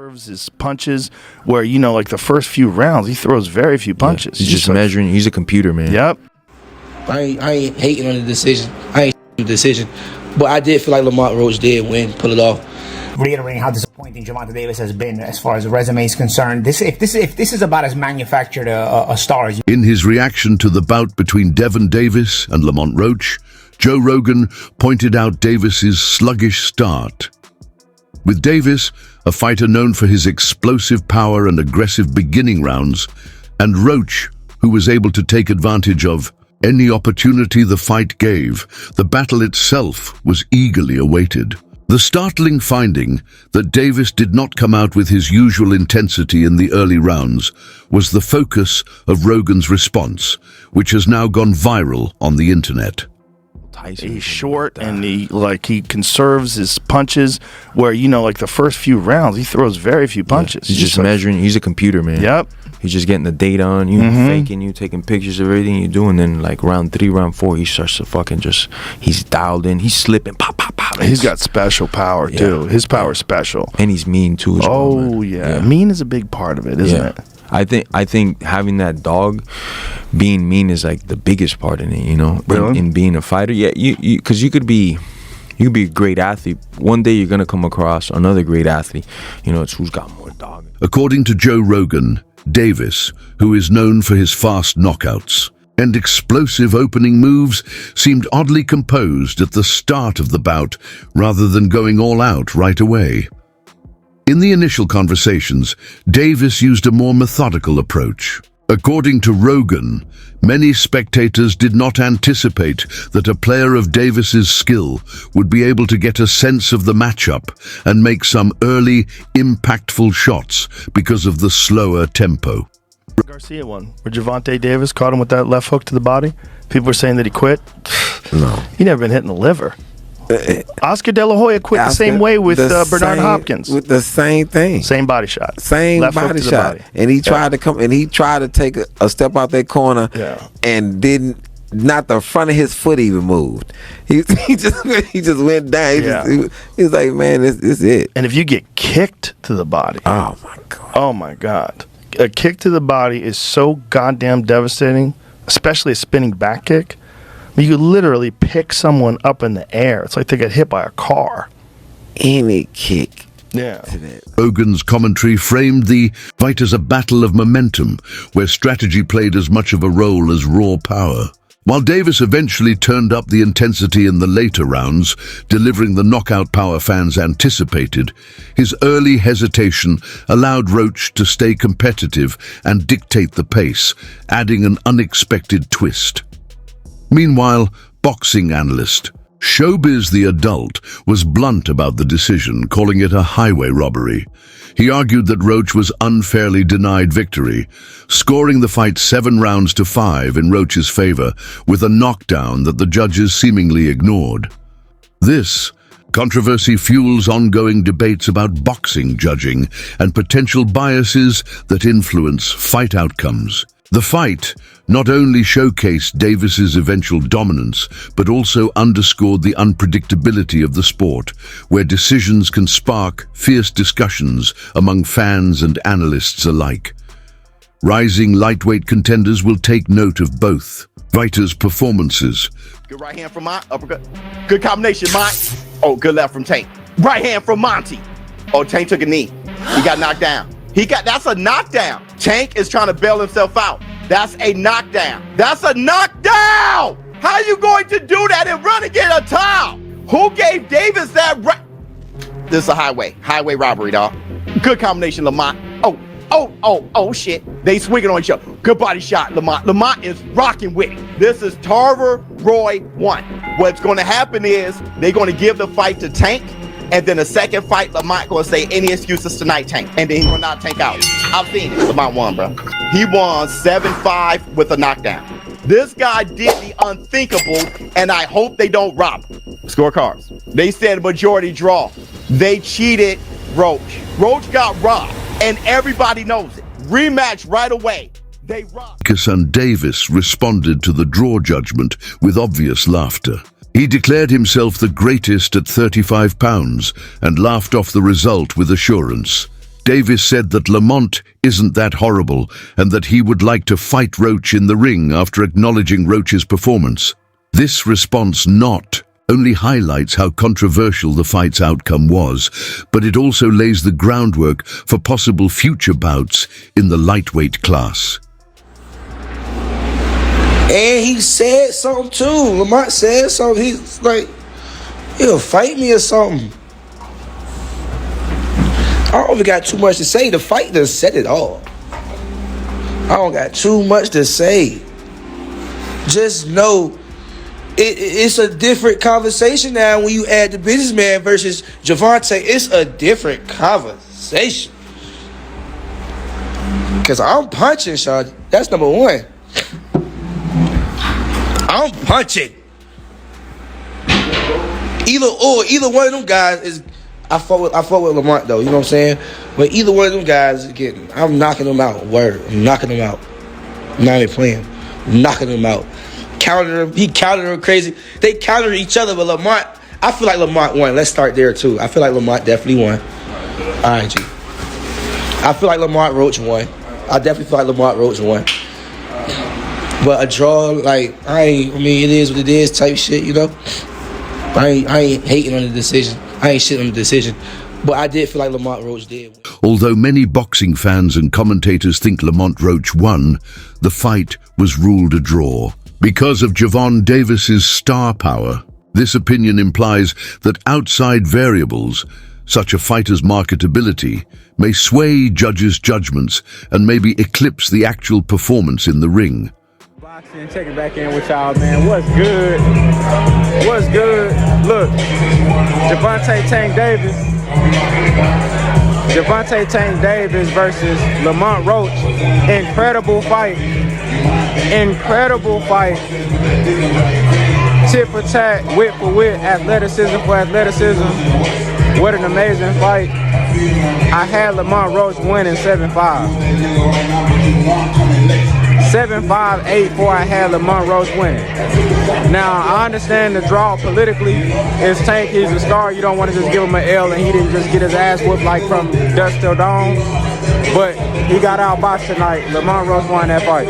conserves his punches where, you know, like the first few rounds, he throws very few punches. He's just measuring. He's a computer, man. Yep. I ain't hating on the decision. I ain't the decision. But I did feel like Lamont Roach did win, pull it off. Reiterating how disappointing Gervonta Davis has been as far as the resume is concerned. If this is about as manufactured a star as you. In his reaction to the bout between Gervonta Davis and Lamont Roach, Joe Rogan pointed out Davis's sluggish start. With Davis, a fighter known for his explosive power and aggressive beginning rounds, and Roach, who was able to take advantage of any opportunity the fight gave, the battle itself was eagerly awaited. The startling finding that Davis did not come out with his usual intensity in the early rounds was the focus of Rogan's response, which has now gone viral on the internet. He's short and he conserves his punches where, you know, like the first few rounds, he throws very few punches. He's just measuring. He's a computer, man. Yep. He's just getting the data on you, faking you, taking pictures of everything you do, and then like round 3, round 4, he starts to fucking he's dialed in. He's slipping, pop, pop, pop. He's got special power too. His power's special, and he's mean too. Mean is a big part of it, isn't it? I think having that dog, being mean is like the biggest part in it. You know, in being a fighter. Yeah, because you could be a great athlete. One day you're gonna come across another great athlete. You know, it's who's got more dog. According to Joe Rogan, Davis, who is known for his fast knockouts and explosive opening moves, seemed oddly composed at the start of the bout rather than going all out right away. In the initial conversations, Davis used a more methodical approach. According to Rogan, many spectators did not anticipate that a player of Davis's skill would be able to get a sense of the matchup and make some early, impactful shots because of the slower tempo. Garcia one, where Gervonta Davis caught him with that left hook to the body. People were saying that he quit. No. He never been hit in the liver. Oscar De La Hoya quit the same way with Bernard Hopkins. With the same thing. Same body shot. Same left body shot. And he tried to come, and he tried to take a step out that corner and didn't. Not the front of his foot even moved. He just went down. He's like, man, this is it. And if you get kicked to the body. Oh, my God. Oh, my God. A kick to the body is so goddamn devastating, especially a spinning back kick. You could literally pick someone up in the air. It's like they get hit by a car. Any kick. Yeah. Rogan's commentary framed the fight as a battle of momentum, where strategy played as much of a role as raw power. While Davis eventually turned up the intensity in the later rounds, delivering the knockout power fans anticipated, his early hesitation allowed Roach to stay competitive and dictate the pace, adding an unexpected twist. Meanwhile, boxing analyst Showbiz the Adult was blunt about the decision, calling it a highway robbery. He argued that Roach was unfairly denied victory, scoring the fight 7-5 in Roach's favor with a knockdown that the judges seemingly ignored. This controversy fuels ongoing debates about boxing judging and potential biases that influence fight outcomes. The fight not only showcased Davis's eventual dominance, but also underscored the unpredictability of the sport, where decisions can spark fierce discussions among fans and analysts alike. Rising lightweight contenders will take note of both fighters' performances. Good right hand from Mont, uppercut. Good combination, Mont. Oh, good left from Tank. Right hand from Monty. Oh, Tank took a knee. He got knocked down. That's a knockdown. Tank is trying to bail himself out. That's a knockdown. That's a knockdown! How are you going to do that and run and get a towel? Who gave Davis that right? This is a highway robbery, dog. Good combination, Lamont. Oh, shit. They swinging on each other. Good body shot, Lamont. Lamont is rocking with it. This is Tarver Roy 1. What's going to happen is they're going to give the fight to Tank, and then the second fight, Lamont going to say any excuses tonight, Tank. And then he will not Tank out. I've seen it. Lamont won, bro. He won 7-5 with a knockdown. This guy did the unthinkable, and I hope they don't rob him. Scorecards. They said majority draw. They cheated Roach. Roach got robbed, and everybody knows it. Rematch right away. They robbed. And Davis responded to the draw judgment with obvious laughter. He declared himself the greatest at 35 pounds and laughed off the result with assurance. Davis said that Lamont isn't that horrible and that he would like to fight Roach in the ring after acknowledging Roach's performance. This response not only highlights how controversial the fight's outcome was, but it also lays the groundwork for possible future bouts in the lightweight class. And he said something too. Lamont said something. He's like, he'll fight me or something. I don't even got too much to say. The fight done said it all. I don't got too much to say. Just know it's a different conversation now when you add the businessman versus Gervonta. It's a different conversation. Because I'm punching, Sean. That's number one. I'm punching. Either one of them guys is. I fought with Lamont though. You know what I'm saying? But either one of them guys is getting. I'm knocking them out. Word. I'm knocking them out. I'm not even playing. I'm knocking them out. Counter him. He countered him crazy. They countered each other, but Lamont. I feel like Lamont won. Let's start there too. I feel like Lamont definitely won. All right, G. I feel like Lamont Roach won. I definitely feel like Lamont Roach won. But a draw, like, I mean, it is what it is type shit, you know? I ain't hating on the decision. I ain't shitting on the decision. But I did feel like Lamont Roach did. Although many boxing fans and commentators think Lamont Roach won, the fight was ruled a draw. Because of Gervonta Davis's star power, this opinion implies that outside variables, such a fighter's marketability, may sway judges' judgments and maybe eclipse the actual performance in the ring. Check it back in with y'all, man. What's good? What's good? Look, Gervonta Tank Davis. Gervonta Tank Davis versus Lamont Roach. Incredible fight. Incredible fight. Tit for tat, wit for wit, athleticism for athleticism. What an amazing fight. I had Lamont Roach winning 7-5. 7-5, 8-4, I had Lamont Roach winning. Now, I understand the draw politically. It's Tank, he's a star. You don't want to just give him an L and he didn't just get his ass whooped like from dusk till dawn. But he got outboxed tonight. Lamont Roach won that fight.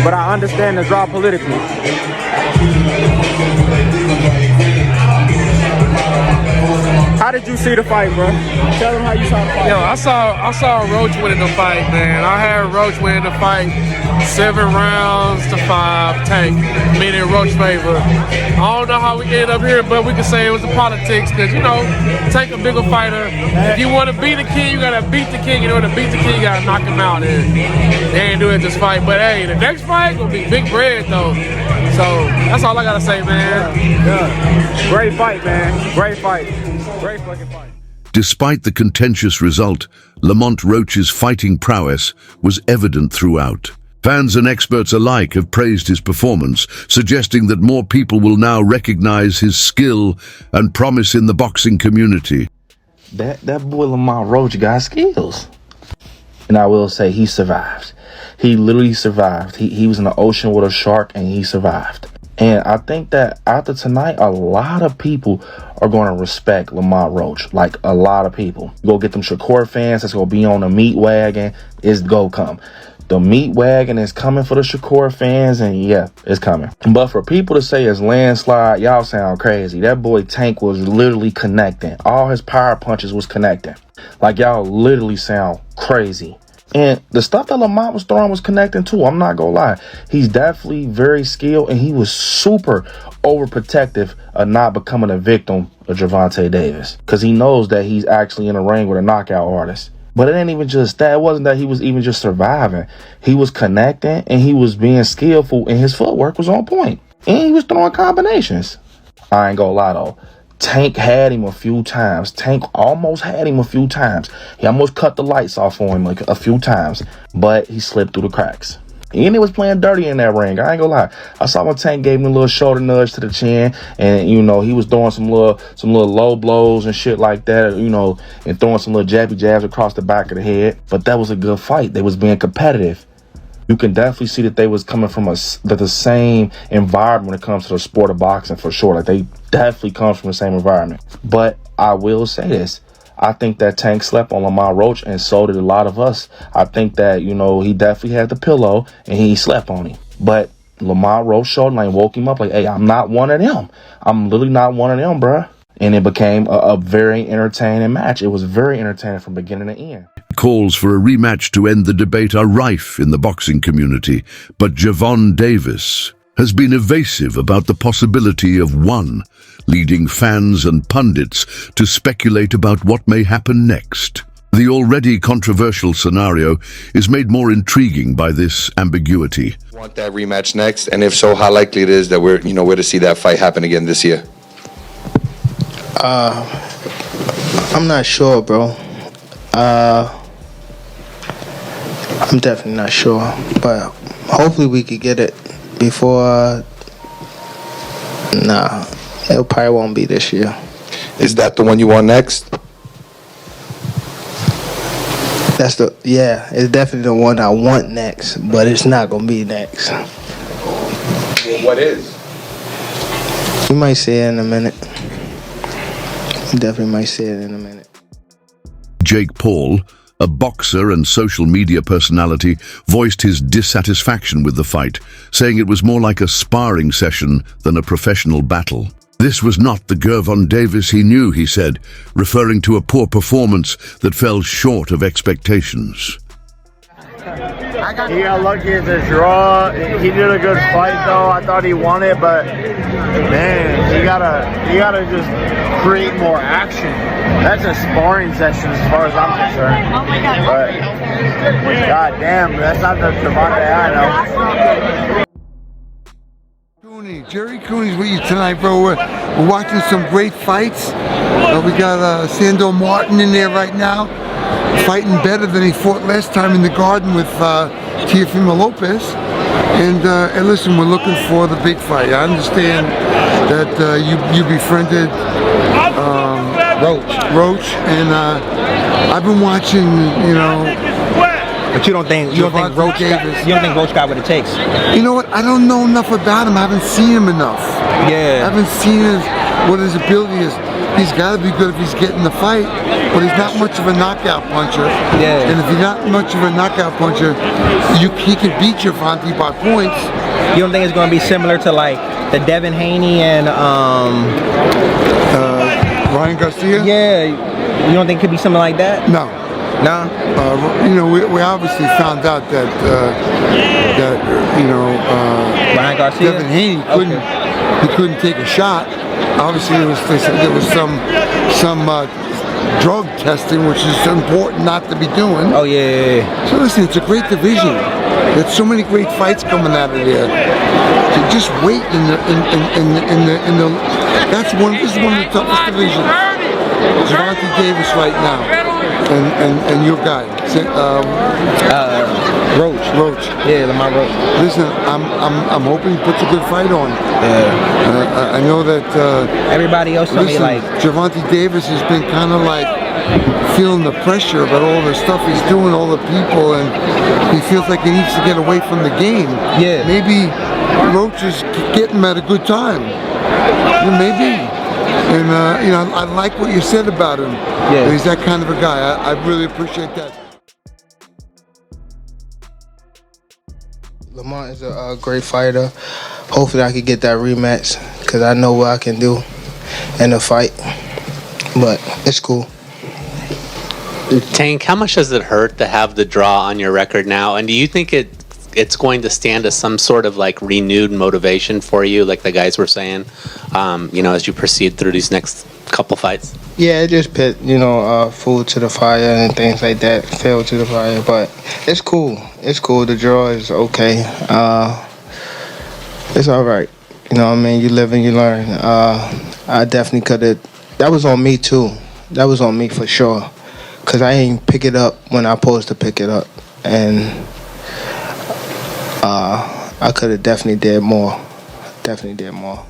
But I understand the draw politically. How did you see the fight, bro? Tell them how you saw the fight. Yo, I saw Roach winning the fight, man. I had Roach winning the fight 7 rounds to 5, Tank, meaning Roach favor. I don't know how we ended up here, but we can say it was the politics, because, you know, Tank a bigger fighter. If you want to beat the king, you got to beat the king. In order to beat the king, you got to knock him out. And they ain't doing this fight. But, hey, the next fight going to be big bread, though. So, that's all I got to say, man. Yeah. Great fight, man. Great fight. Great fucking fight. Despite the contentious result, Lamont Roach's fighting prowess was evident throughout. Fans and experts alike have praised his performance, suggesting that more people will now recognize his skill and promise in the boxing community. That boy Lamont Roach got skills. And I will say he survived. He literally survived. He was in the ocean with a shark and he survived. And I think that after tonight, a lot of people are going to respect Lamont Roach. Like, a lot of people. Go get them Shakur fans that's going to be on the meat wagon. It's go come. The meat wagon is coming for the Shakur fans, and yeah, it's coming. But for people to say it's landslide, y'all sound crazy. That boy Tank was literally connecting. All his power punches was connecting. Like, y'all literally sound crazy. And the stuff that Lamont was throwing was connecting too. I'm not gonna lie. He's definitely very skilled, and he was super overprotective of not becoming a victim of Gervonta Davis, because he knows that he's actually in a ring with a knockout artist. But it ain't even just that. It wasn't that he was even just surviving. He was connecting, and he was being skillful, and his footwork was on point. And he was throwing combinations. I ain't gonna lie though. Tank had him a few times. Tank almost had him a few times. He almost cut the lights off on him like a few times, but he slipped through the cracks. And he was playing dirty in that ring. I ain't gonna lie. I saw when Tank gave him a little shoulder nudge to the chin, and you know he was throwing some little low blows and shit like that, you know, and throwing some little jabby jabs across the back of the head. But that was a good fight. They was being competitive. You can definitely see that they was coming from the same environment when it comes to the sport of boxing, for sure. Like, they definitely come from the same environment. But I will say this. I think that Tank slept on Lamont Roach, and so did a lot of us. I think that, you know, he definitely had the pillow and he slept on him. But Lamont Roach showed and woke him up like, hey, I'm not one of them. I'm literally not one of them, bruh. And it became a very entertaining match. It was very entertaining from beginning to end. Calls for a rematch to end the debate are rife in the boxing community, but Gervonta Davis has been evasive about the possibility of one, leading fans and pundits to speculate about what may happen next. The already controversial scenario is made more intriguing by this ambiguity. Want that rematch next, and if so, how likely it is that we're to see that fight happen again this year? I'm not sure, bro. I'm definitely not sure, but hopefully we could get it before. Nah, it probably won't be this year. Is that the one you want next? It's definitely the one I want next, but it's not gonna be next. What is? You might see it in a minute. You definitely might see it in a minute. Jake Paul, a boxer and social media personality, voiced his dissatisfaction with the fight, saying it was more like a sparring session than a professional battle. This was not the Gervonta Davis he knew, he said, referring to a poor performance that fell short of expectations. He got lucky at the draw. He did a good fight, though. I thought he won it, but man, you gotta just create more action. That's a sparring session as far as I'm concerned. Oh my God! But God damn, that's not the Gervonta I know. Jerry Cooney's with you tonight, bro. We're watching some great fights. We got Sando Martin in there right now, fighting better than he fought last time in the Garden with Teofimo Lopez. And listen, we're looking for the big fight. I understand that you befriended Roach, and I've been watching, But you don't think Roach got what it takes? You know what? I don't know enough about him. I haven't seen him enough. Yeah. I haven't seen what his ability is. He's got to be good if he's getting the fight, but he's not much of a knockout puncher. Yeah. And if he's not much of a knockout puncher, he can beat Gervonta by points. You don't think it's going to be similar to like the Devin Haney and Ryan Garcia? Yeah. You don't think it could be something like that? No. No. We obviously found out that Ryan Garcia, Devin Haney couldn't take a shot. Obviously, there was some drug testing, which is important not to be doing. Oh yeah. So listen, it's a great division. There's so many great fights coming out of there. So just wait in the. This is one of the toughest divisions. Gervonta Davis right now, and your guy, Roach. Yeah, Lamont Roach. Listen, I'm hoping he puts a good fight on. Yeah. I know that everybody else. Gervonta Davis has been kind of like feeling the pressure about all the stuff he's doing, all the people, and he feels like he needs to get away from the game. Yeah. Maybe Roach is getting him at a good time. Maybe. And I like what you said about him. Yeah. He's that kind of a guy. I really appreciate that. Lamont is a great fighter. Hopefully I can get that rematch because I know what I can do in a fight. But it's cool. Tank, how much does it hurt to have the draw on your record now? And do you think it's going to stand as some sort of like renewed motivation for you, like the guys were saying, as you proceed through these next couple fights? Yeah, it just put, food to the fire and things like that, fuel to the fire. But it's cool. It's cool. The draw is okay. It's all right. You know what I mean? You live and you learn. I definitely could have. That was on me, too. That was on me for sure. Because I ain't pick it up when I supposed to pick it up. And I could have definitely did more. Definitely did more.